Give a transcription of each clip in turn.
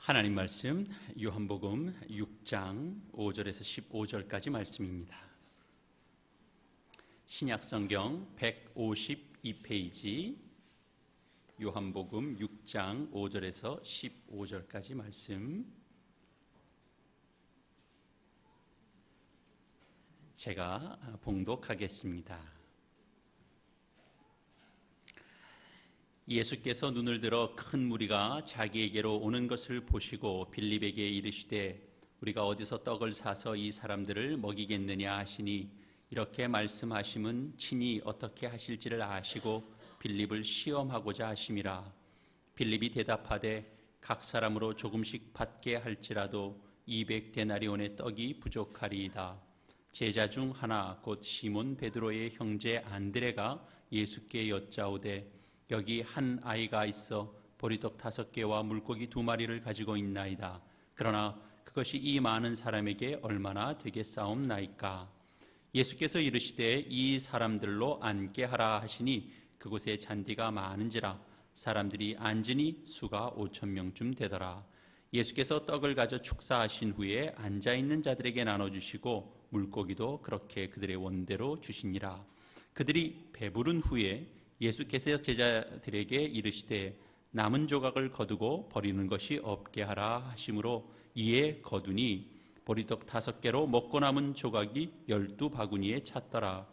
하나님 말씀 요한복음 6장 5절에서 15절까지 말씀입니다. 신약성경 152페이지 요한복음 6장 5절에서 15절까지 말씀, 제가 봉독하겠습니다. 예수께서 눈을 들어 큰 무리가 자기에게로 오는 것을 보시고 빌립에게 이르시되 우리가 어디서 떡을 사서 이 사람들을 먹이겠느냐 하시니, 이렇게 말씀하심은 친히 어떻게 하실지를 아시고 빌립을 시험하고자 하심이라. 빌립이 대답하되 각 사람으로 조금씩 받게 할지라도 200데나리온의 떡이 부족하리이다. 제자 중 하나 곧 시몬 베드로의 형제 안드레가 예수께 여짜오되 여기 한 아이가 있어 보리떡 5개와 물고기 2마리를 가지고 있나이다. 그러나 그것이 이 많은 사람에게 얼마나 되겠사옵나이까. 예수께서 이르시되 이 사람들로 앉게 하라 하시니 그곳에 잔디가 많은지라 사람들이 앉으니 수가 5,000명쯤 되더라. 예수께서 떡을 가져 축사하신 후에 앉아있는 자들에게 나눠주시고 물고기도 그렇게 그들의 원대로 주시니라. 그들이 배부른 후에 예수께서 제자들에게 이르시되 남은 조각을 거두고 버리는 것이 없게 하라 하심으로 이에 거두니 보리떡 5개로 먹고 남은 조각이 12바구니에 찼더라.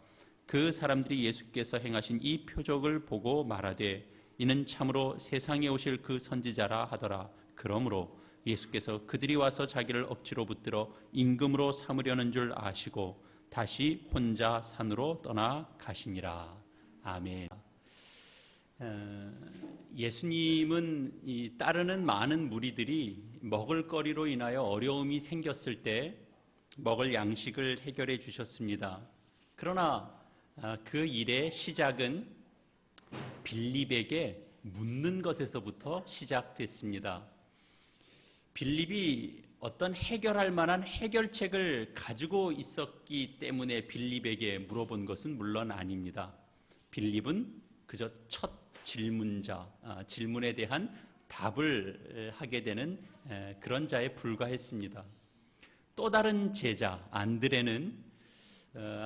그 사람들이 예수께서 행하신 이 표적을 보고 말하되 이는 참으로 세상에 오실 그 선지자라 하더라. 그러므로 예수께서 그들이 와서 자기를 억지로 붙들어 임금으로 삼으려는 줄 아시고 다시 혼자 산으로 떠나 가시니라. 아멘. 예수님은 따르는 많은 무리들이 먹을거리로 인하여 어려움이 생겼을 때 먹을 양식을 해결해 주셨습니다. 그러나 그 일의 시작은 빌립에게 묻는 것에서부터 시작됐습니다. 빌립이 어떤 해결할 만한 해결책을 가지고 있었기 때문에 빌립에게 물어본 것은 물론 아닙니다. 빌립은 그저 첫 질문에 대한 답을 하게 되는 그런 자에 불과했습니다. 또 다른 제자 안드레는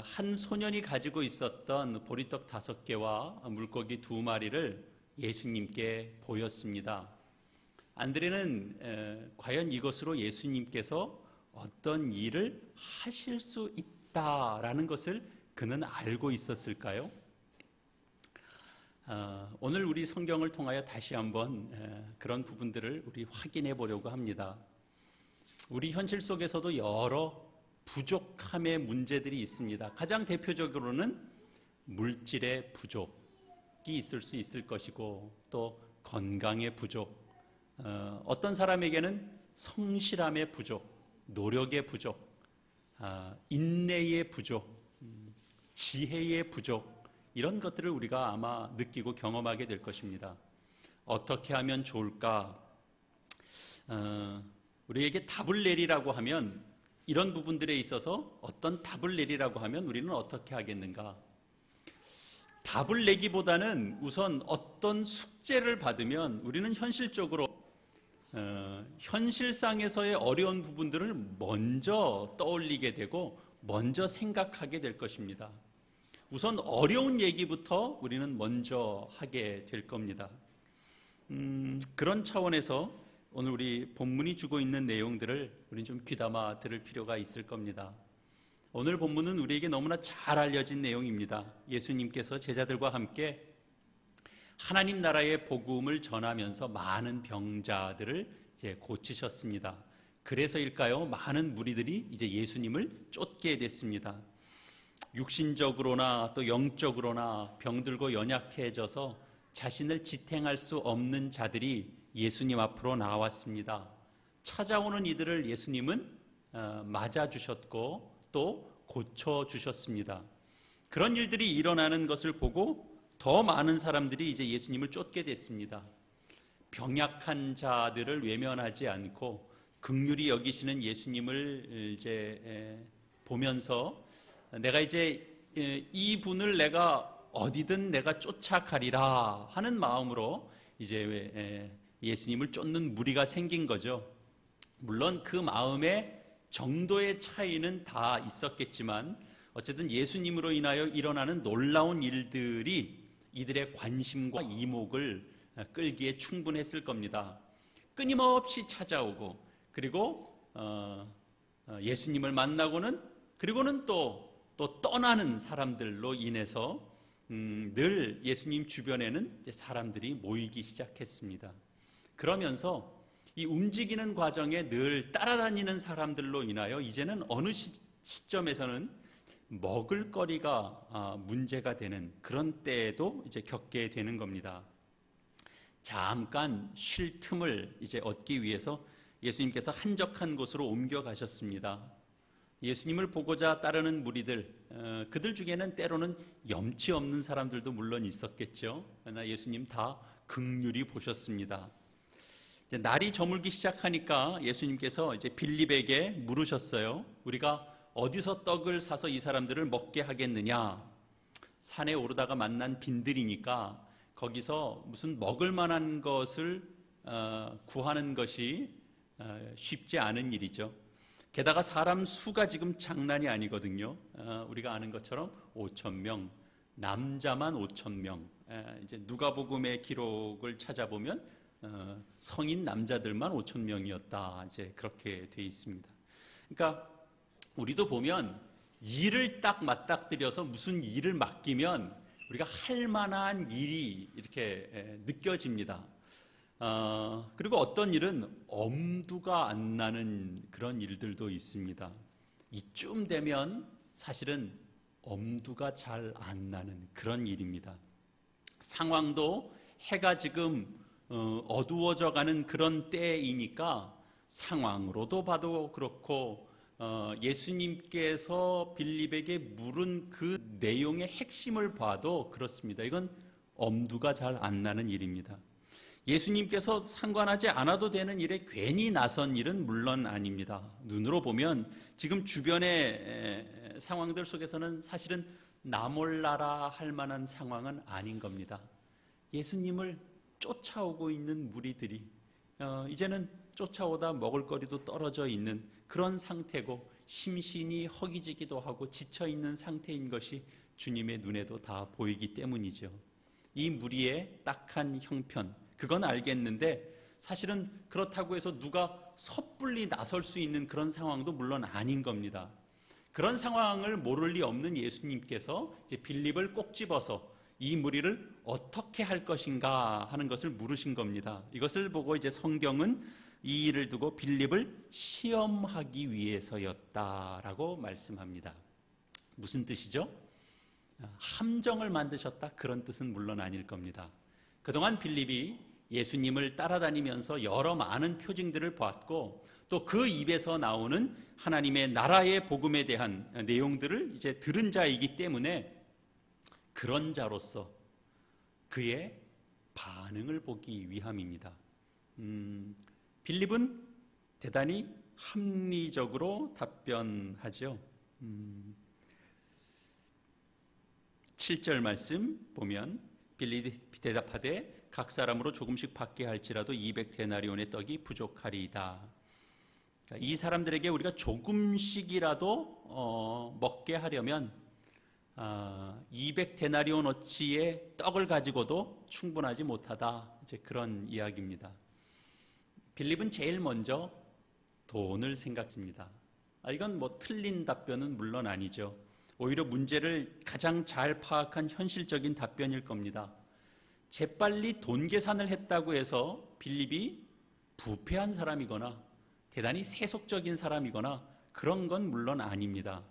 한 소년이 가지고 있었던 보리떡 5개와 물고기 2마리를 예수님께 보였습니다. 안드레는 과연 이것으로 예수님께서 어떤 일을 하실 수 있다라는 것을 그는 알고 있었을까요? 오늘 우리 성경을 통하여 다시 한번 그런 부분들을 우리 확인해 보려고 합니다. 우리 현실 속에서도 여러 부족함의 문제들이 있습니다. 가장 대표적으로는 물질의 부족이 있을 수 있을 것이고, 또 건강의 부족, 어떤 사람에게는 성실함의 부족, 노력의 부족, 인내의 부족, 지혜의 부족, 이런 것들을 우리가 아마 느끼고 경험하게 될 것입니다. 어떻게 하면 좋을까? 우리에게 답을 내리라고 하면, 이런 부분들에 있어서 어떤 답을 내리라고 하면 우리는 어떻게 하겠는가? 답을 내기보다는 우선 어떤 숙제를 받으면 우리는 현실적으로 현실상에서의 어려운 부분들을 먼저 떠올리게 되고 먼저 생각하게 될 것입니다. 우선 어려운 얘기부터 우리는 먼저 하게 될 겁니다. 그런 차원에서 오늘 우리 본문이 주고 있는 내용들을 우리는 좀 귀담아 들을 필요가 있을 겁니다. 오늘 본문은 우리에게 너무나 잘 알려진 내용입니다. 예수님께서 제자들과 함께 하나님 나라의 복음을 전하면서 많은 병자들을 이제 고치셨습니다. 그래서일까요? 많은 무리들이 이제 예수님을 쫓게 됐습니다. 육신적으로나 또 영적으로나 병들고 연약해져서 자신을 지탱할 수 없는 자들이 예수님 앞으로 나왔습니다. 찾아오는 이들을 예수님은 맞아주셨고 또 고쳐주셨습니다. 그런 일들이 일어나는 것을 보고 더 많은 사람들이 이제 예수님을 쫓게 됐습니다. 병약한 자들을 외면하지 않고 긍휼히 여기시는 예수님을 이제 보면서 내가 이제 이분을 내가 어디든 내가 쫓아가리라 하는 마음으로 이제 예수님을 쫓는 무리가 생긴 거죠. 물론 그 마음의 정도의 차이는 다 있었겠지만 어쨌든 예수님으로 인하여 일어나는 놀라운 일들이 이들의 관심과 이목을 끌기에 충분했을 겁니다. 끊임없이 찾아오고 그리고 예수님을 만나고는 그리고는 또 떠나는 사람들로 인해서 늘 예수님 주변에는 이제 사람들이 모이기 시작했습니다. 그러면서 이 움직이는 과정에 늘 따라다니는 사람들로 인하여 이제는 어느 시점에서는 먹을거리가 문제가 되는 그런 때에도 이제 겪게 되는 겁니다. 잠깐 쉴 틈을 이제 얻기 위해서 예수님께서 한적한 곳으로 옮겨가셨습니다. 예수님을 보고자 따르는 무리들, 그들 중에는 때로는 염치 없는 사람들도 물론 있었겠죠. 그러나 예수님 다 긍휼히 보셨습니다. 이제 날이 저물기 시작하니까 예수님께서 이제 빌립에게 물으셨어요. 우리가 어디서 떡을 사서 이 사람들을 먹게 하겠느냐? 산에 오르다가 만난 빈들이니까 거기서 무슨 먹을 만한 것을 구하는 것이 쉽지 않은 일이죠. 게다가 사람 수가 지금 장난이 아니거든요. 우리가 아는 것처럼 5,000명, 남자만 5,000명. 이제 누가복음의 기록을 찾아보면 성인 남자들만 5,000명이었다. 이제 그렇게 돼 있습니다. 그러니까 우리도 보면 일을 딱 맞닥뜨려서 무슨 일을 맡기면 우리가 할 만한 일이 이렇게 느껴집니다. 그리고 어떤 일은 엄두가 안 나는 그런 일들도 있습니다. 이쯤 되면 사실은 엄두가 잘 안 나는 그런 일입니다. 상황도 해가 지금 어두워져 가는 그런 때이니까 상황으로도 봐도 그렇고 예수님께서 빌립에게 물은 그 내용의 핵심을 봐도 그렇습니다. 이건 엄두가 잘 안 나는 일입니다. 예수님께서 상관하지 않아도 되는 일에 괜히 나선 일은 물론 아닙니다. 눈으로 보면 지금 주변의 상황들 속에서는 사실은 나 몰라라 할 만한 상황은 아닌 겁니다. 예수님을 쫓아오고 있는 무리들이 이제는 쫓아오다 먹을거리도 떨어져 있는 그런 상태고 심신이 허기지기도 하고 지쳐있는 상태인 것이 주님의 눈에도 다 보이기 때문이죠. 이 무리의 딱한 형편, 그건 알겠는데 사실은 그렇다고 해서 누가 섣불리 나설 수 있는 그런 상황도 물론 아닌 겁니다. 그런 상황을 모를 리 없는 예수님께서 이제 빌립을 꼭 집어서 이 무리를 어떻게 할 것인가 하는 것을 물으신 겁니다. 이것을 보고 이제 성경은 이 일을 두고 빌립을 시험하기 위해서였다라고 말씀합니다. 무슨 뜻이죠? 함정을 만드셨다 그런 뜻은 물론 아닐 겁니다. 그동안 빌립이 예수님을 따라다니면서 여러 많은 표징들을 봤고 또 그 입에서 나오는 하나님의 나라의 복음에 대한 내용들을 이제 들은 자이기 때문에 그런 자로서 그의 반응을 보기 위함입니다. 빌립은 대단히 합리적으로 답변하죠. 7절 말씀 보면 빌립이 대답하되 각 사람으로 조금씩 받게 할지라도 200데나리온의 떡이 부족하리이다. 그러니까 이 사람들에게 우리가 조금씩이라도 먹게 하려면 200데나리온어치의 떡을 가지고도 충분하지 못하다. 이제 그런 이야기입니다. 빌립은 제일 먼저 돈을 생각합니다. 이건 뭐 틀린 답변은 물론 아니죠. 오히려 문제를 가장 잘 파악한 현실적인 답변일 겁니다. 재빨리 돈 계산을 했다고 해서 빌립이 부패한 사람이거나 대단히 세속적인 사람이거나 그런 건 물론 아닙니다.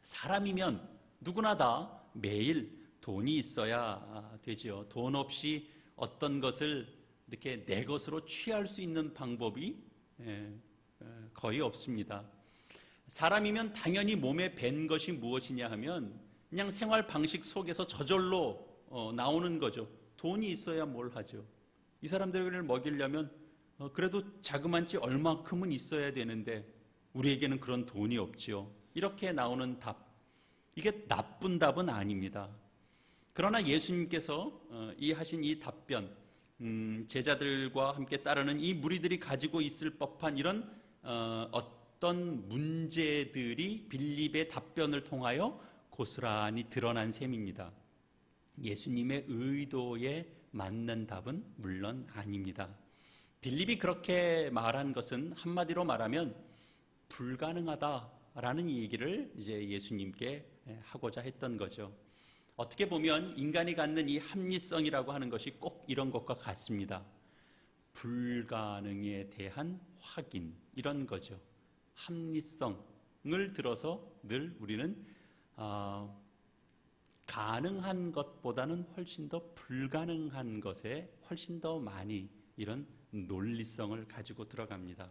사람이면 누구나 다 매일 돈이 있어야 되죠. 돈 없이 어떤 것을 이렇게 내 것으로 취할 수 있는 방법이 거의 없습니다. 사람이면 당연히 몸에 밴 것이 무엇이냐 하면 그냥 생활 방식 속에서 저절로 나오는 거죠. 돈이 있어야 뭘 하죠. 이 사람들을 먹이려면 그래도 자그만치 얼마큼은 있어야 되는데 우리에게는 그런 돈이 없지요. 이렇게 나오는 답, 이게 나쁜 답은 아닙니다. 그러나 예수님께서 하신 이 답변, 제자들과 함께 따르는 이 무리들이 가지고 있을 법한 이런 어떤 문제들이 빌립의 답변을 통하여 고스란히 드러난 셈입니다. 예수님의 의도에 맞는 답은 물론 아닙니다. 빌립이 그렇게 말한 것은 한마디로 말하면 불가능하다라는 얘기를 이제 예수님께 하고자 했던 거죠. 어떻게 보면 인간이 갖는 이 합리성이라고 하는 것이 꼭 이런 것과 같습니다. 불가능에 대한 확인, 이런 거죠. 합리성을 들어서 늘 우리는 가능한 것보다는 훨씬 더 불가능한 것에 훨씬 더 많이 이런 논리성을 가지고 들어갑니다.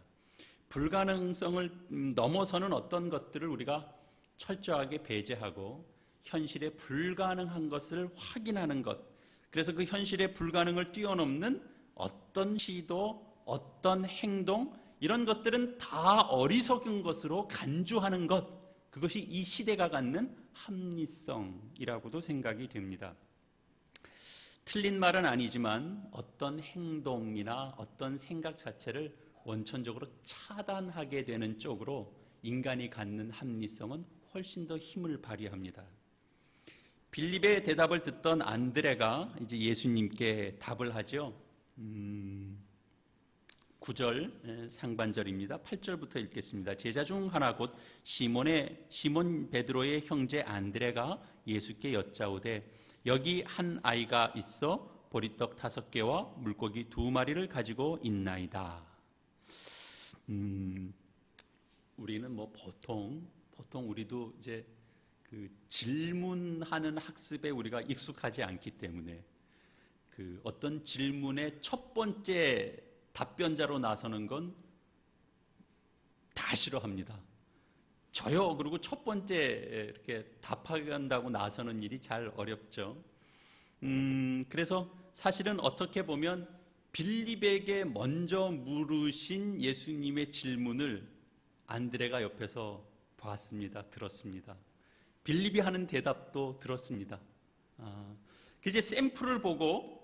불가능성을 넘어서는 어떤 것들을 우리가 철저하게 배제하고 현실에 불가능한 것을 확인하는 것, 그래서 그 현실의 불가능을 뛰어넘는 어떤 시도, 어떤 행동, 이런 것들은 다 어리석은 것으로 간주하는 것, 그것이 이 시대가 갖는 합리성이라고도 생각이 됩니다. 틀린 말은 아니지만 어떤 행동이나 어떤 생각 자체를 원천적으로 차단하게 되는 쪽으로 인간이 갖는 합리성은 훨씬 더 힘을 발휘합니다. 빌립의 대답을 듣던 안드레가 이제 예수님께 답을 하죠. 9절 상반절입니다. 8절부터 읽겠습니다. 제자 중 하나 곧 시몬 베드로의 형제 안드레가 예수께 여짜오되 여기 한 아이가 있어 보리떡 5개와 물고기 2마리를 가지고 있나이다. 우리는 뭐 보통 우리도 이제 그 질문하는 학습에 우리가 익숙하지 않기 때문에 그 어떤 질문의 첫 번째 답변자로 나서는 건 다 싫어합니다. 저요. 그리고 첫 번째 이렇게 답한다고 나서는 일이 잘 어렵죠. 그래서 사실은 어떻게 보면 빌립에게 먼저 물으신 예수님의 질문을 안드레가 옆에서 봤습니다. 들었습니다. 빌립이 하는 대답도 들었습니다. 이제 샘플을 보고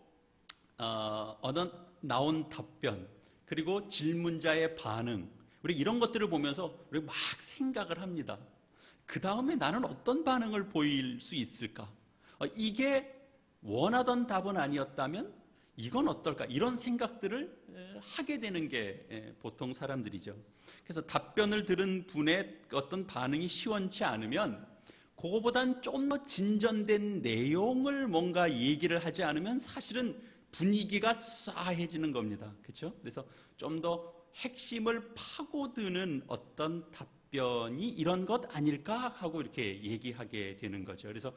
나온 답변, 그리고 질문자의 반응, 우리 이런 것들을 보면서 우리 막 생각을 합니다. 그 다음에 나는 어떤 반응을 보일 수 있을까? 이게 원하던 답은 아니었다면 이건 어떨까? 이런 생각들을 하게 되는 게 보통 사람들이죠. 그래서 답변을 들은 분의 어떤 반응이 시원치 않으면 그거보단 좀 더 진전된 내용을 뭔가 얘기를 하지 않으면 사실은 분위기가 싸해지는 겁니다. 그렇죠? 그래서 좀 더 핵심을 파고드는 어떤 답변이 이런 것 아닐까 하고 이렇게 얘기하게 되는 거죠. 그래서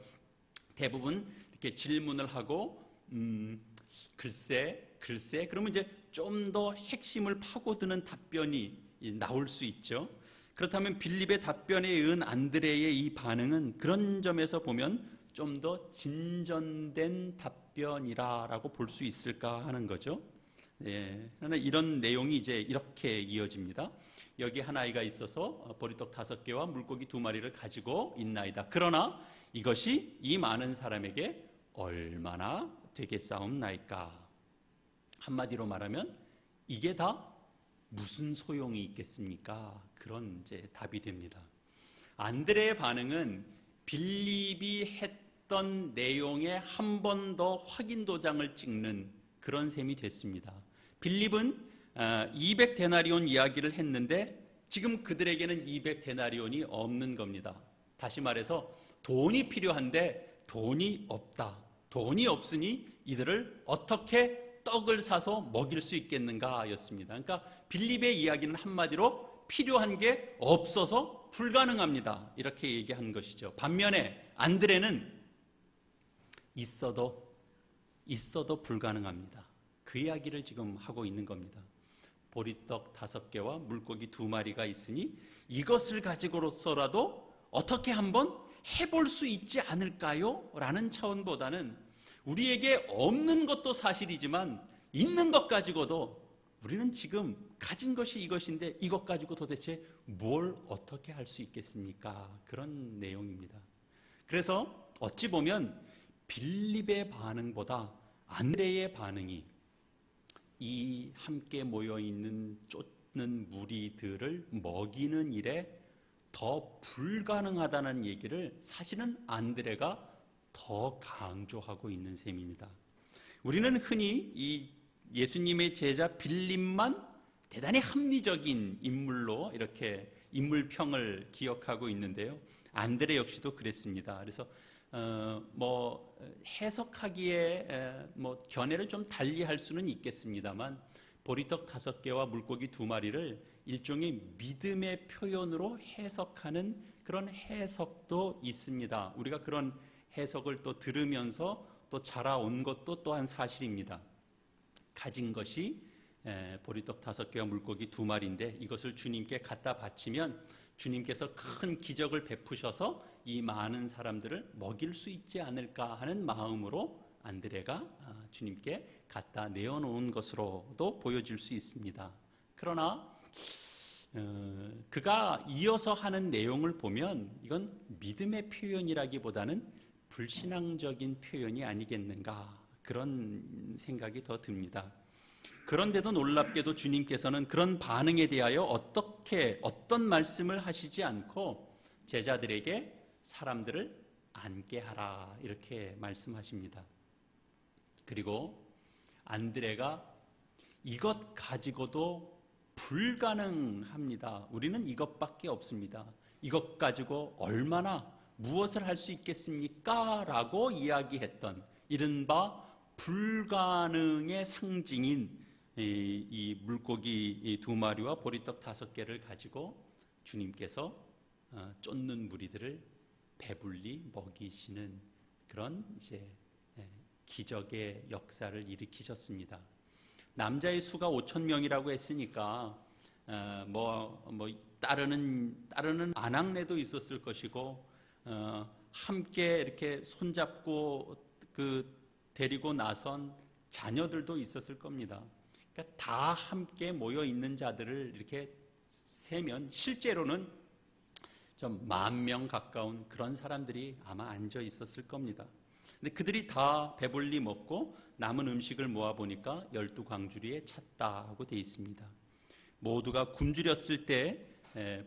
대부분 이렇게 질문을 하고 글쎄 그러면 이제 좀 더 핵심을 파고드는 답변이 나올 수 있죠. 그렇다면 빌립의 답변에 의한 안드레의 이 반응은 그런 점에서 보면 좀 더 진전된 답변이라고 볼 수 있을까 하는 거죠. 그러나 이런 내용이 이제 이렇게 이어집니다. 여기 한 아이가 있어서 보리떡 5개와 물고기 2마리를 가지고 있나이다. 그러나 이것이 이 많은 사람에게 얼마나 되겠사옵나이까? 한마디로 말하면 이게 다 무슨 소용이 있겠습니까? 그런 이제 답이 됩니다. 안드레의 반응은 빌립이 했던 내용에 한 번 더 확인 도장을 찍는 그런 셈이 됐습니다. 빌립은 200데나리온 이야기를 했는데 지금 그들에게는 200데나리온이 없는 겁니다. 다시 말해서 돈이 필요한데 돈이 없다. 돈이 없으니 이들을 어떻게 떡을 사서 먹일 수 있겠는가 였습니다. 그러니까 빌립의 이야기는 한마디로 필요한 게 없어서 불가능합니다. 이렇게 얘기한 것이죠. 반면에 안드레는 있어도 불가능합니다. 그 이야기를 지금 하고 있는 겁니다. 보리떡 5개와 물고기 2마리가 있으니 이것을 가지고서라도 어떻게 한번 해볼 수 있지 않을까요? 라는 차원보다는 우리에게 없는 것도 사실이지만 있는 것 가지고도 우리는 지금 가진 것이 이것인데 이것 가지고 도대체 뭘 어떻게 할 수 있겠습니까? 그런 내용입니다. 그래서 어찌 보면 빌립의 반응보다 안드레의 반응이 이 함께 모여있는 쫓는 무리들을 먹이는 일에 더 불가능하다는 얘기를 사실은 안드레가 더 강조하고 있는 셈입니다. 우리는 흔히 이 예수님의 제자 빌립만 대단히 합리적인 인물로 이렇게 인물평을 기억하고 있는데요. 안드레 역시도 그랬습니다. 그래서 해석하기에 견해를 좀 달리할 수는 있겠습니다만 보리떡 5개와 물고기 2마리를 일종의 믿음의 표현으로 해석하는 그런 해석도 있습니다. 우리가 그런 해석을 또 들으면서 또 자라온 것도 또한 사실입니다. 가진 것이 보리떡 5개와 물고기 2마리인데 이것을 주님께 갖다 바치면 주님께서 큰 기적을 베푸셔서 이 많은 사람들을 먹일 수 있지 않을까 하는 마음으로 안드레가 주님께 갖다 내어놓은 것으로도 보여질 수 있습니다. 그러나 그가 이어서 하는 내용을 보면 이건 믿음의 표현이라기보다는 불신앙적인 표현이 아니겠는가 그런 생각이 더 듭니다. 그런데도 놀랍게도 주님께서는 그런 반응에 대하여 어떤 말씀을 하시지 않고 제자들에게 사람들을 앉게 하라 이렇게 말씀하십니다. 그리고 안드레가 이것 가지고도 불가능합니다. 우리는 이것밖에 없습니다. 이것 가지고 얼마나 무엇을 할 수 있겠습니까? 라고 이야기했던 이른바 불가능의 상징인 이 물고기 2마리와 보리떡 5개를 가지고 주님께서 쫓는 무리들을 배불리 먹이시는 그런 이제 기적의 역사를 일으키셨습니다. 남자의 수가 5,000명이라고 했으니까 따르는 아낙네도 있었을 것이고 함께 이렇게 손잡고 데리고 나선 자녀들도 있었을 겁니다. 그러니까 다 함께 모여 있는 자들을 이렇게 세면 실제로는 좀 10,000명 가까운 그런 사람들이 아마 앉아 있었을 겁니다. 근데 그들이 다 배불리 먹고 남은 음식을 모아보니까 12광주리에 찼다고 되어 있습니다. 모두가 굶주렸을 때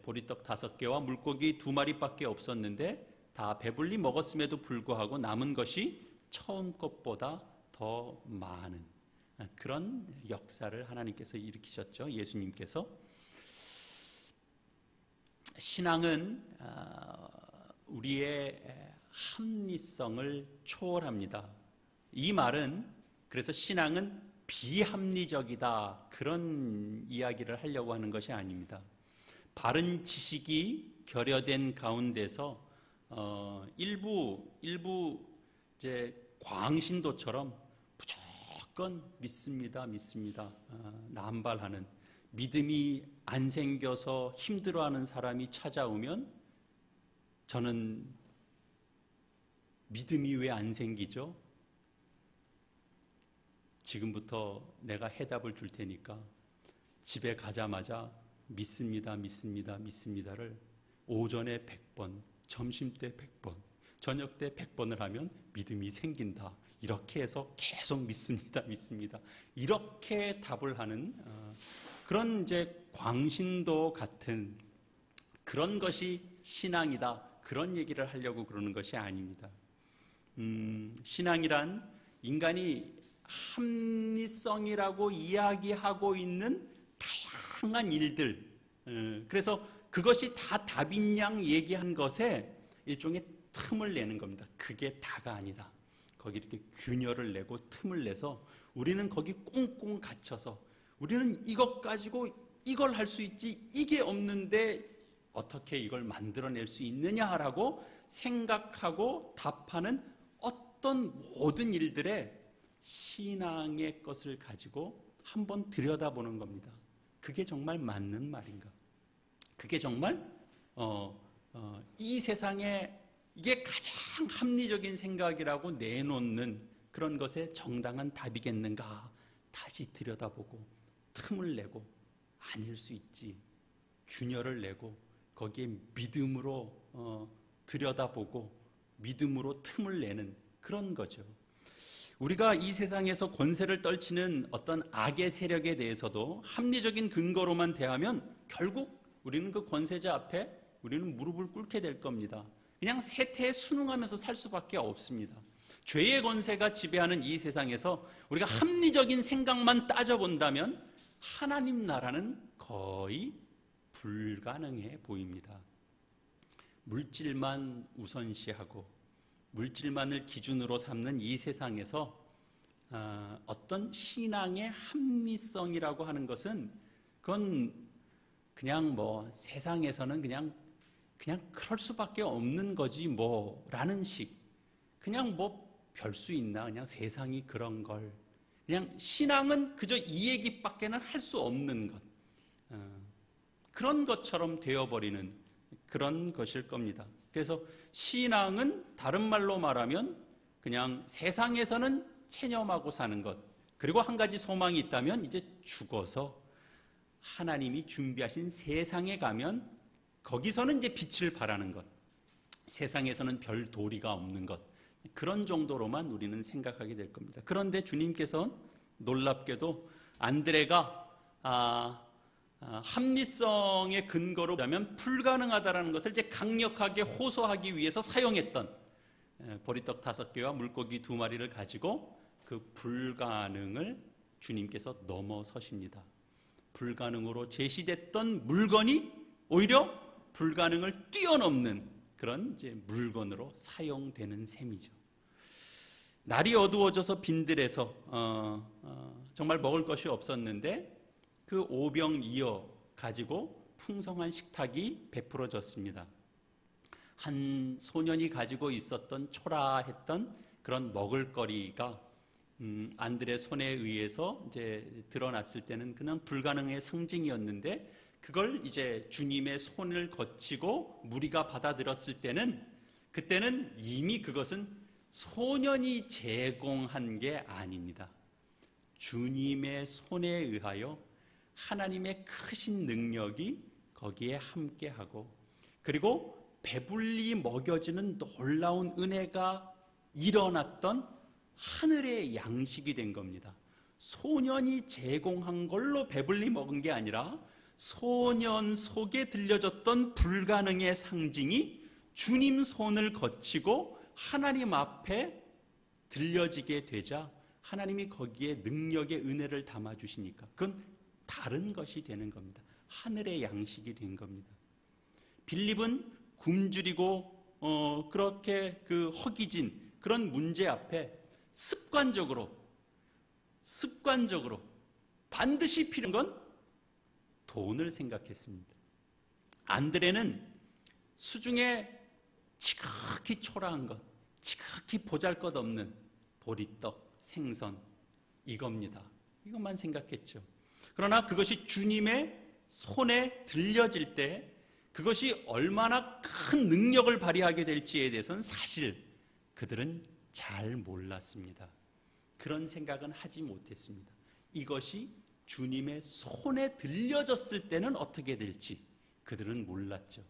보리떡 5개와 물고기 2마리밖에 없었는데 다 배불리 먹었음에도 불구하고 남은 것이 처음 것보다 더 많은 그런 역사를 하나님께서 일으키셨죠. 예수님께서. 신앙은 우리의 합리성을 초월합니다. 이 말은 그래서 신앙은 비합리적이다 그런 이야기를 하려고 하는 것이 아닙니다. 바른 지식이 결여된 가운데서 일부 이제 광신도처럼 무조건 믿습니다 남발하는 믿음이 안 생겨서 힘들어하는 사람이 찾아오면 저는 믿음이 왜 안 생기죠? 지금부터 내가 해답을 줄 테니까 집에 가자마자 믿습니다를 오전에 100번, 점심때 100번, 저녁 때 100번을 하면 믿음이 생긴다. 이렇게 해서 계속 믿습니다. 이렇게 답을 하는 그런 이제 광신도 같은 그런 것이 신앙이다. 그런 얘기를 하려고 그러는 것이 아닙니다. 신앙이란 인간이 합리성이라고 이야기하고 있는 다양한 일들, 그래서 그것이 다 답인 양 얘기한 것에 일종의 틈을 내는 겁니다. 그게 다가 아니다. 거기 이렇게 균열을 내고 틈을 내서 우리는 거기 꽁꽁 갇혀서 우리는 이것 가지고 이걸 할 수 있지 이게 없는데 어떻게 이걸 만들어낼 수 있느냐라고 생각하고 답하는 어떤 모든 일들에 신앙의 것을 가지고 한번 들여다보는 겁니다. 그게 정말 맞는 말인가? 그게 정말 이 세상에 이게 가장 합리적인 생각이라고 내놓는 그런 것에 정당한 답이겠는가? 다시 들여다보고 틈을 내고 아닐 수 있지. 균열을 내고 거기에 믿음으로 들여다보고 믿음으로 틈을 내는 그런 거죠. 우리가 이 세상에서 권세를 떨치는 어떤 악의 세력에 대해서도 합리적인 근거로만 대하면 결국 우리는 그 권세자 앞에 우리는 무릎을 꿇게 될 겁니다. 그냥 세태에 순응하면서 살 수밖에 없습니다. 죄의 권세가 지배하는 이 세상에서 우리가 합리적인 생각만 따져본다면 하나님 나라는 거의 불가능해 보입니다. 물질만 우선시하고 물질만을 기준으로 삼는 이 세상에서 어떤 신앙의 합리성이라고 하는 것은 그건 그냥 세상에서는 그냥 그럴 수밖에 없는 거지 라는 식. 그냥 별 수 있나? 그냥 세상이 그런 걸. 그냥 신앙은 그저 이 얘기밖에는 할 수 없는 것. 그런 것처럼 되어버리는 그런 것일 겁니다. 그래서 신앙은 다른 말로 말하면 그냥 세상에서는 체념하고 사는 것. 그리고 한 가지 소망이 있다면 이제 죽어서 하나님이 준비하신 세상에 가면 거기서는 이제 빛을 발하는 것. 세상에서는 별 도리가 없는 것. 그런 정도로만 우리는 생각하게 될 겁니다. 그런데 주님께서는 놀랍게도 안드레가 합리성의 근거로 보면 불가능하다는 것을 이제 강력하게 호소하기 위해서 사용했던 보리떡 5개와 물고기 2마리를 가지고 그 불가능을 주님께서 넘어서십니다. 불가능으로 제시됐던 물건이 오히려 불가능을 뛰어넘는 그런 이제 물건으로 사용되는 셈이죠. 날이 어두워져서 빈들에서 정말 먹을 것이 없었는데 그 오병이어 가지고 풍성한 식탁이 베풀어졌습니다. 한 소년이 가지고 있었던 초라했던 그런 먹을거리가 안드레 손에 의해서 이제 드러났을 때는 그냥 불가능의 상징이었는데 그걸 이제 주님의 손을 거치고 무리가 받아들였을 때는 그때는 이미 그것은 소년이 제공한 게 아닙니다. 주님의 손에 의하여 하나님의 크신 능력이 거기에 함께하고 그리고 배불리 먹여지는 놀라운 은혜가 일어났던 하늘의 양식이 된 겁니다. 소년이 제공한 걸로 배불리 먹은 게 아니라 소년 속에 들려졌던 불가능의 상징이 주님 손을 거치고 하나님 앞에 들려지게 되자 하나님이 거기에 능력의 은혜를 담아주시니까 그건 다른 것이 되는 겁니다. 하늘의 양식이 된 겁니다. 빌립은 굶주리고 그렇게 그 허기진 그런 문제 앞에 습관적으로 반드시 필요한 건 돈을 생각했습니다. 안드레는 수중에 지극히 초라한 것, 지극히 보잘것없는 보리떡, 생선 이겁니다. 이것만 생각했죠. 그러나 그것이 주님의 손에 들려질 때 그것이 얼마나 큰 능력을 발휘하게 될지에 대해서는 사실 그들은 잘 몰랐습니다. 그런 생각은 하지 못했습니다. 이것이 주님의 손에 들려졌을 때는 어떻게 될지 그들은 몰랐죠.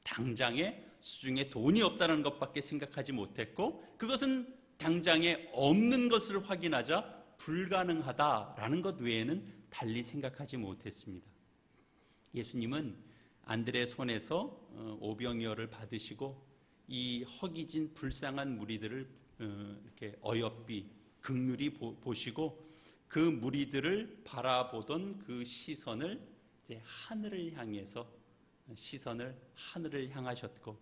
당장에 수중에 돈이 없다는 것밖에 생각하지 못했고 그것은 당장에 없는 것을 확인하자 불가능하다라는 것 외에는 달리 생각하지 못했습니다. 예수님은 안드레 손에서 오병이어를 받으시고 이 허기진 불쌍한 무리들을 이렇게 어여삐 긍휼히 보시고 그 무리들을 바라보던 그 시선을 이제 하늘을 향해서 시선을 하늘을 향하셨고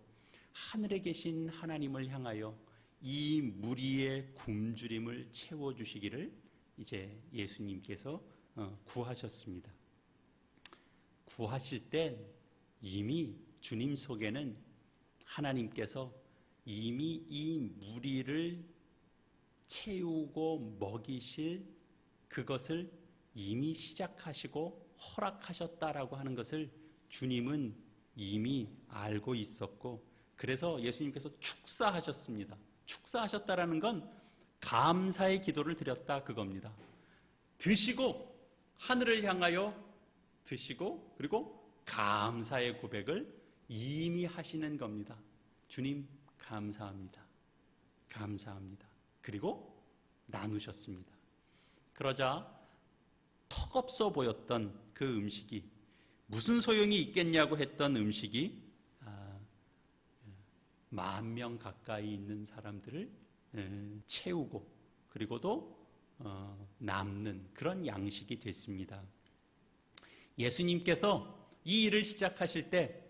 하늘에 계신 하나님을 향하여 이 무리의 굶주림을 채워주시기를 이제 예수님께서 구하셨습니다. 구하실 땐 이미 주님 속에는 하나님께서 이미 이 무리를 채우고 먹이실 그것을 이미 시작하시고 허락하셨다라고 하는 것을 주님은 이미 알고 있었고 그래서 예수님께서 축사하셨습니다. 축사하셨다라는 건 감사의 기도를 드렸다 그겁니다. 드시고 하늘을 향하여 드시고 그리고 감사의 고백을 이미 하시는 겁니다. 주님 감사합니다. 감사합니다. 그리고 나누셨습니다. 그러자 턱없어 보였던 그 음식이, 무슨 소용이 있겠냐고 했던 음식이 10,000명 가까이 있는 사람들을 채우고, 그리고도 남는 그런 양식이 됐습니다. 예수님께서 이 일을 시작하실 때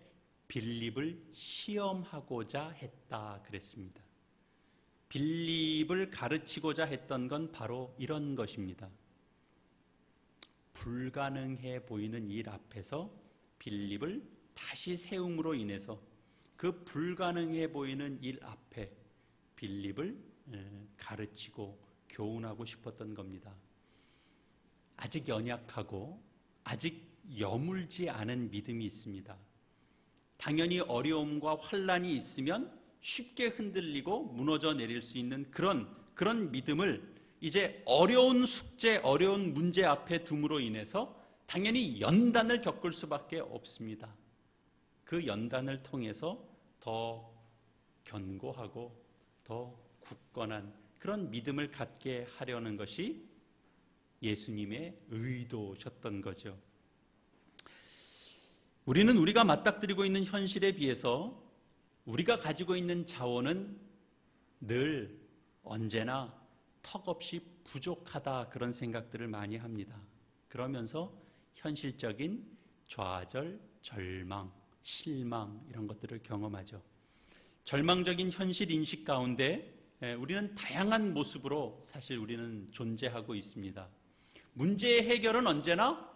빌립을 시험하고자 했다 그랬습니다. 빌립을 가르치고자 했던 건 바로 이런 것입니다. 불가능해 보이는 일 앞에서 빌립을 다시 세움으로 인해서 그 불가능해 보이는 일 앞에 빌립을 가르치고 교훈하고 싶었던 겁니다. 아직 연약하고 아직 여물지 않은 믿음이 있습니다. 당연히 어려움과 환난이 있으면 쉽게 흔들리고 무너져 내릴 수 있는 그런 믿음을 이제 어려운 숙제, 어려운 문제 앞에 둠으로 인해서 당연히 연단을 겪을 수밖에 없습니다. 그 연단을 통해서 더 견고하고 더 굳건한 그런 믿음을 갖게 하려는 것이 예수님의 의도셨던 거죠. 우리는 우리가 맞닥뜨리고 있는 현실에 비해서 우리가 가지고 있는 자원은 늘 언제나 턱없이 부족하다, 그런 생각들을 많이 합니다. 그러면서 현실적인 좌절, 절망, 실망, 이런 것들을 경험하죠. 절망적인 현실 인식 가운데 우리는 다양한 모습으로 사실 우리는 존재하고 있습니다. 문제의 해결은 언제나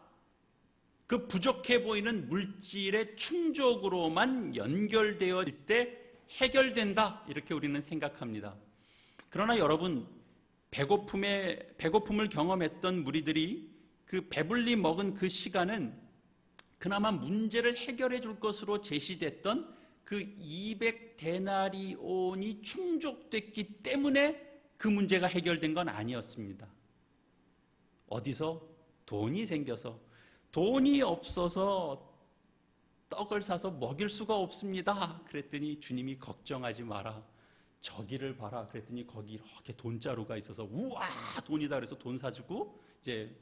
그 부족해 보이는 물질의 충족으로만 연결되어 있을 때 해결된다, 이렇게 우리는 생각합니다. 그러나 여러분, 배고픔을 경험했던 무리들이 그 배불리 먹은 그 시간은 그나마 문제를 해결해 줄 것으로 제시됐던 그 200데나리온이 충족됐기 때문에 그 문제가 해결된 건 아니었습니다. 어디서? 돈이 생겨서, 돈이 없어서 떡을 사서 먹일 수가 없습니다. 그랬더니 주님이 걱정하지 마라, 저기를 봐라. 그랬더니 거기 이렇게 돈자루가 있어서 우와 돈이다 그래서 돈 사주고 이제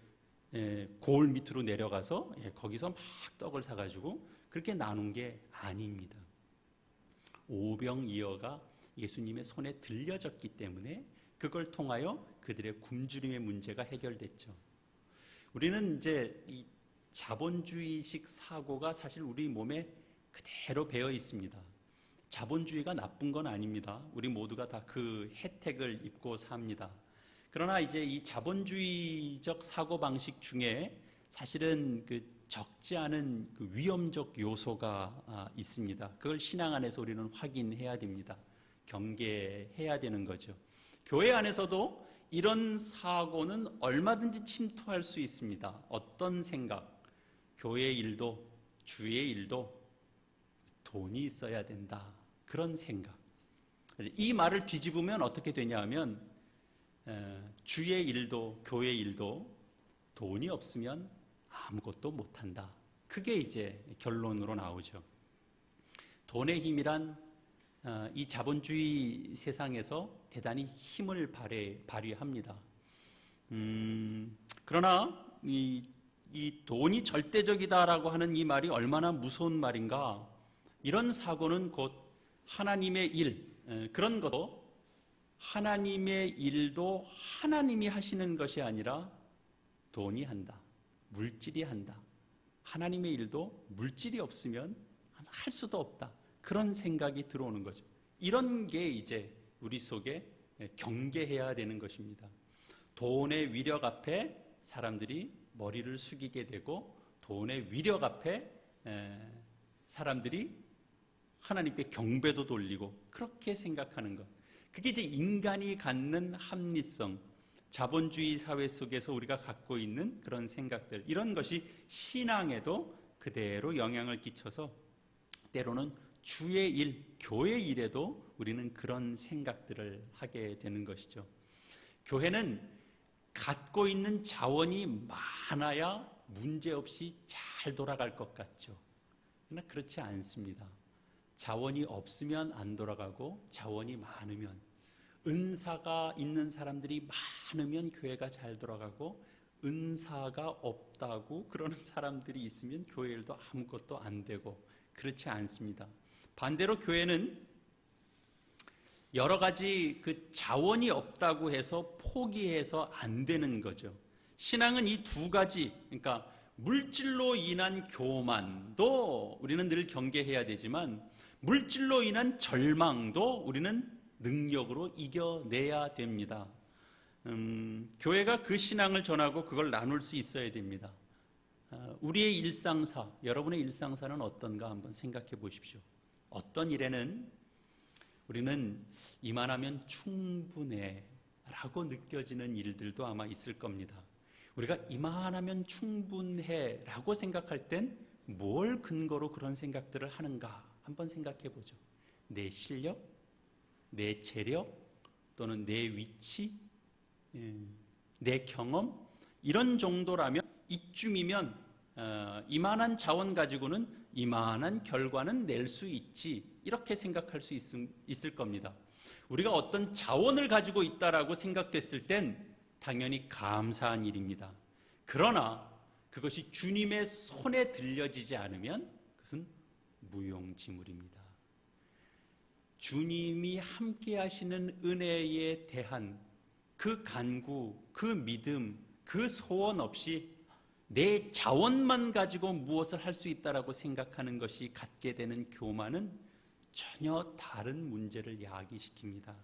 고을 밑으로 내려가서 거기서 막 떡을 사가지고 그렇게 나눈 게 아닙니다. 오병이어가 예수님의 손에 들려졌기 때문에 그걸 통하여 그들의 굶주림의 문제가 해결됐죠. 우리는 이제 이 자본주의식 사고가 사실 우리 몸에 그대로 배어 있습니다. 자본주의가 나쁜 건 아닙니다. 우리 모두가 다 그 혜택을 입고 삽니다. 그러나 이제 이 자본주의적 사고방식 중에 사실은 그 적지 않은 그 위험적 요소가 있습니다. 그걸 신앙 안에서 우리는 확인해야 됩니다. 경계해야 되는 거죠. 교회 안에서도 이런 사고는 얼마든지 침투할 수 있습니다. 어떤 생각? 교회 일도, 주의 일도 돈이 있어야 된다, 그런 생각. 이 말을 뒤집으면 어떻게 되냐 하면 주의 일도 교회 일도 돈이 없으면 아무것도 못한다, 그게 이제 결론으로 나오죠. 돈의 힘이란 이 자본주의 세상에서 대단히 힘을 발휘합니다. 그러나 이 돈이 절대적이다라고 하는 이 말이 얼마나 무서운 말인가. 이런 사고는 곧 하나님의 일, 그런 것도 하나님의 일도 하나님이 하시는 것이 아니라 돈이 한다, 물질이 한다. 하나님의 일도 물질이 없으면 할 수도 없다, 그런 생각이 들어오는 거죠. 이런 게 이제 우리 속에 경계해야 되는 것입니다. 돈의 위력 앞에 사람들이 머리를 숙이게 되고, 돈의 위력 앞에 사람들이 하나님께 경배도 돌리고 그렇게 생각하는 것. 그게 이제 인간이 갖는 합리성, 자본주의 사회 속에서 우리가 갖고 있는 그런 생각들, 이런 것이 신앙에도 그대로 영향을 끼쳐서 때로는 주의 일, 교회 일에도 우리는 그런 생각들을 하게 되는 것이죠. 교회는 갖고 있는 자원이 많아야 문제없이 잘 돌아갈 것 같죠. 그러나 그렇지 않습니다. 자원이 없으면 안 돌아가고 자원이 많으면, 은사가 있는 사람들이 많으면 교회가 잘 돌아가고 은사가 없다고 그러는 사람들이 있으면 교회 일도 아무것도 안 되고 그렇지 않습니다. 반대로 교회는 여러 가지 그 자원이 없다고 해서 포기해서 안 되는 거죠. 신앙은 이 두 가지, 그러니까 물질로 인한 교만도 우리는 늘 경계해야 되지만 물질로 인한 절망도 우리는 능력으로 이겨내야 됩니다. 교회가 그 신앙을 전하고 그걸 나눌 수 있어야 됩니다. 우리의 일상사, 여러분의 일상사는 어떤가 한번 생각해 보십시오. 어떤 일에는 우리는 이만하면 충분해 라고 느껴지는 일들도 아마 있을 겁니다. 우리가 이만하면 충분해 라고 생각할 땐 뭘 근거로 그런 생각들을 하는가 한번 생각해 보죠. 내 실력, 내 재력, 또는 내 위치, 내 경험, 이런 정도라면 이쯤이면 이만한 자원 가지고는 이만한 결과는 낼 수 있지, 이렇게 생각할 수 있을 겁니다. 우리가 어떤 자원을 가지고 있다라고 생각됐을 땐 당연히 감사한 일입니다. 그러나 그것이 주님의 손에 들려지지 않으면 그것은 무용지물입니다. 주님이 함께 하시는 은혜에 대한 그 간구, 그 믿음, 그 소원 없이 내 자원만 가지고 무엇을 할 수 있다라고 생각하는 것이 갖게 되는 교만은 전혀 다른 문제를 야기시킵니다.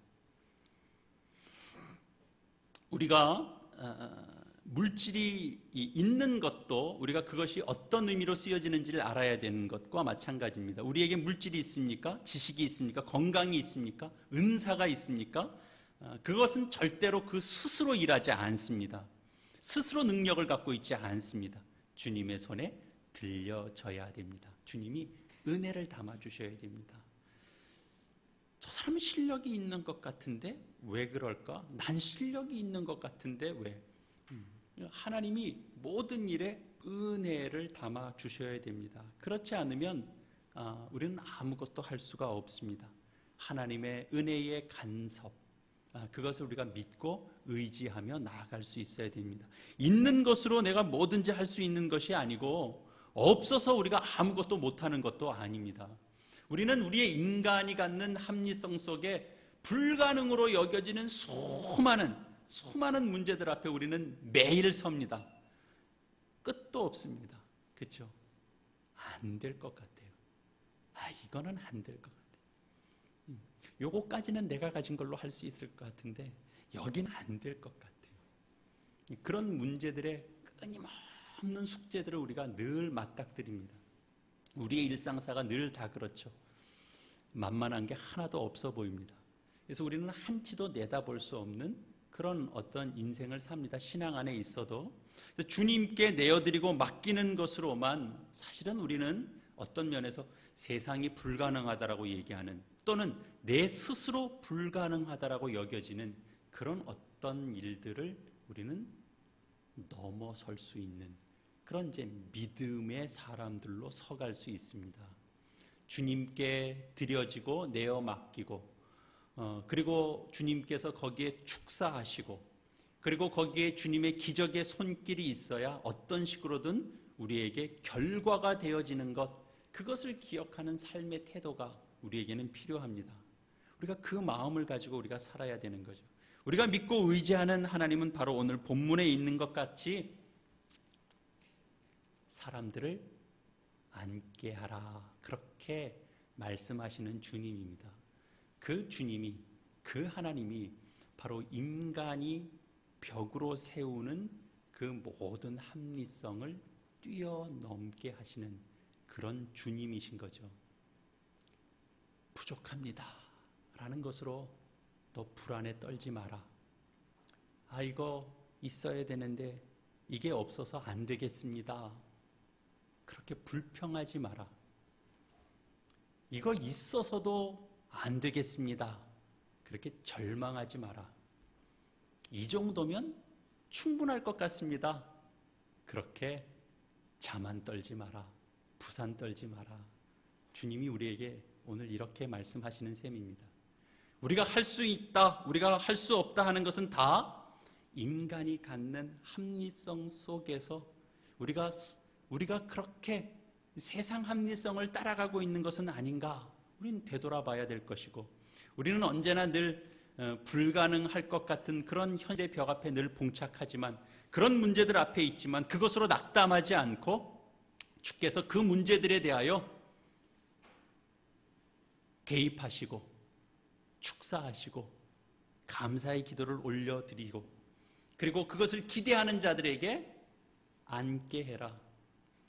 우리가 물질이 있는 것도 우리가 그것이 어떤 의미로 쓰여지는지를 알아야 되는 것과 마찬가지입니다. 우리에게 물질이 있습니까? 지식이 있습니까? 건강이 있습니까? 은사가 있습니까? 그것은 절대로 그 스스로 일하지 않습니다. 스스로 능력을 갖고 있지 않습니다. 주님의 손에 들려져야 됩니다. 주님이 은혜를 담아주셔야 됩니다. 저 사람은 실력이 있는 것 같은데 왜 그럴까? 난 실력이 있는 것 같은데 왜? 하나님이 모든 일에 은혜를 담아주셔야 됩니다. 그렇지 않으면 우리는 아무것도 할 수가 없습니다. 하나님의 은혜의 간섭, 그것을 우리가 믿고 의지하며 나아갈 수 있어야 됩니다. 있는 것으로 내가 뭐든지 할 수 있는 것이 아니고 없어서 우리가 아무것도 못하는 것도 아닙니다. 우리는 우리의 인간이 갖는 합리성 속에 불가능으로 여겨지는 수많은 문제들 앞에 우리는 매일 섭니다. 끝도 없습니다. 그렇죠? 안 될 것 같아요. 이거는 안 될 것 같아요. 요거까지는 내가 가진 걸로 할 수 있을 것 같은데 여기는 안 될 것 같아요. 그런 문제들의 끊임없는 숙제들을 우리가 늘 맞닥뜨립니다. 우리의 일상사가 늘 다 그렇죠. 만만한 게 하나도 없어 보입니다. 그래서 우리는 한치도 내다볼 수 없는 그런 어떤 인생을 삽니다. 신앙 안에 있어도. 주님께 내어드리고 맡기는 것으로만 사실은 우리는 어떤 면에서 세상이 불가능하다라고 얘기하는, 또는 내 스스로 불가능하다라고 여겨지는 그런 어떤 일들을 우리는 넘어설 수 있는 그런 이제 믿음의 사람들로 서갈 수 있습니다. 주님께 드려지고 내어 맡기고, 그리고 주님께서 거기에 축사하시고, 그리고 거기에 주님의 기적의 손길이 있어야 어떤 식으로든 우리에게 결과가 되어지는 것, 그것을 기억하는 삶의 태도가 우리에게는 필요합니다. 우리가 그 마음을 가지고 우리가 살아야 되는 거죠. 우리가 믿고 의지하는 하나님은 바로 오늘 본문에 있는 것 같이 사람들을 앉게 하라, 그렇게 말씀하시는 주님입니다. 그 주님이, 그 하나님이 바로 인간이 벽으로 세우는 그 모든 합리성을 뛰어넘게 하시는 그런 주님이신 거죠. 부족합니다 라는 것으로 너 불안에 떨지 마라. 이거 있어야 되는데 이게 없어서 안 되겠습니다, 그렇게 불평하지 마라. 이거 있어서도 안 되겠습니다, 그렇게 절망하지 마라. 이 정도면 충분할 것 같습니다, 그렇게 자만 떨지 마라, 부산 떨지 마라. 주님이 우리에게 오늘 이렇게 말씀하시는 셈입니다. 우리가 할 수 있다, 우리가 할 수 없다 하는 것은 다 인간이 갖는 합리성 속에서 우리가 그렇게 세상 합리성을 따라가고 있는 것은 아닌가? 우리는 되돌아봐야 될 것이고, 우리는 언제나 늘 불가능할 것 같은 그런 현실의 벽 앞에 늘 봉착하지만, 그런 문제들 앞에 있지만 그것으로 낙담하지 않고 주께서 그 문제들에 대하여 개입하시고 축사하시고 감사의 기도를 올려드리고, 그리고 그것을 기대하는 자들에게 앉게 해라,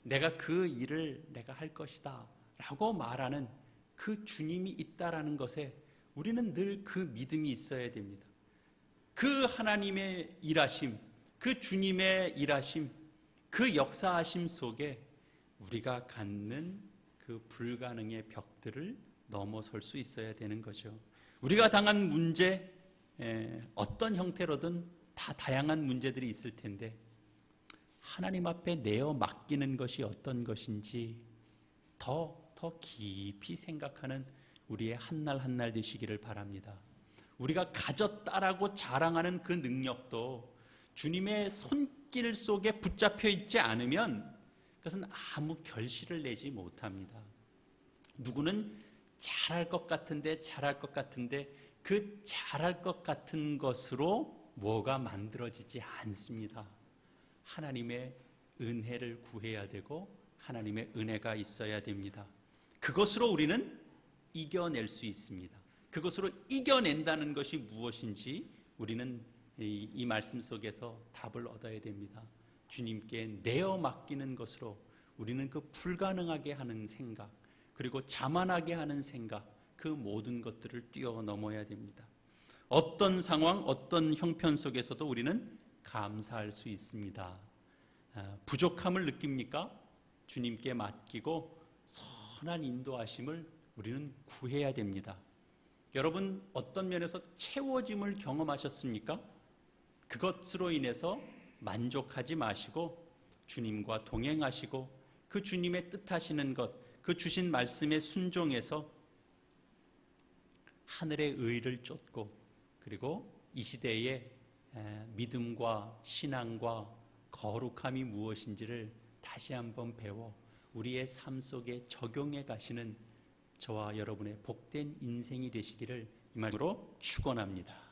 내가 그 일을 내가 할 것이다 라고 말하는 그 주님이 있다라는 것에 우리는 늘 그 믿음이 있어야 됩니다. 그 하나님의 일하심, 그 주님의 일하심, 그 역사하심 속에 우리가 갖는 그 불가능의 벽들을 넘어설 수 있어야 되는 거죠. 우리가 당한 문제, 어떤 형태로든 다 다양한 문제들이 있을 텐데, 하나님 앞에 내어 맡기는 것이 어떤 것인지 더 깊이 생각하는 우리의 한날 한날 되시기를 바랍니다. 우리가 가졌다라고 자랑하는 그 능력도 주님의 손길 속에 붙잡혀 있지 않으면 그것은 아무 결실을 내지 못합니다. 누구는 잘할 것 같은데 그 잘할 것 같은 것으로 뭐가 만들어지지 않습니다. 하나님의 은혜를 구해야 되고 하나님의 은혜가 있어야 됩니다. 그것으로 우리는 이겨낼 수 있습니다. 그것으로 이겨낸다는 것이 무엇인지 우리는 이 말씀 속에서 답을 얻어야 됩니다. 주님께 내어 맡기는 것으로 우리는 그 불가능하게 하는 생각, 그리고 자만하게 하는 생각, 그 모든 것들을 뛰어넘어야 됩니다. 어떤 상황, 어떤 형편 속에서도 우리는 감사할 수 있습니다. 부족함을 느낍니까? 주님께 맡기고 선한 인도하심을 우리는 구해야 됩니다. 여러분, 어떤 면에서 채워짐을 경험하셨습니까? 그것으로 인해서 만족하지 마시고 주님과 동행하시고 그 주님의 뜻하시는 것, 그 주신 말씀에 순종해서 하늘의 의를 쫓고, 그리고 이 시대의 믿음과 신앙과 거룩함이 무엇인지를 다시 한번 배워 우리의 삶 속에 적용해 가시는 저와 여러분의 복된 인생이 되시기를 이 말로 축원합니다.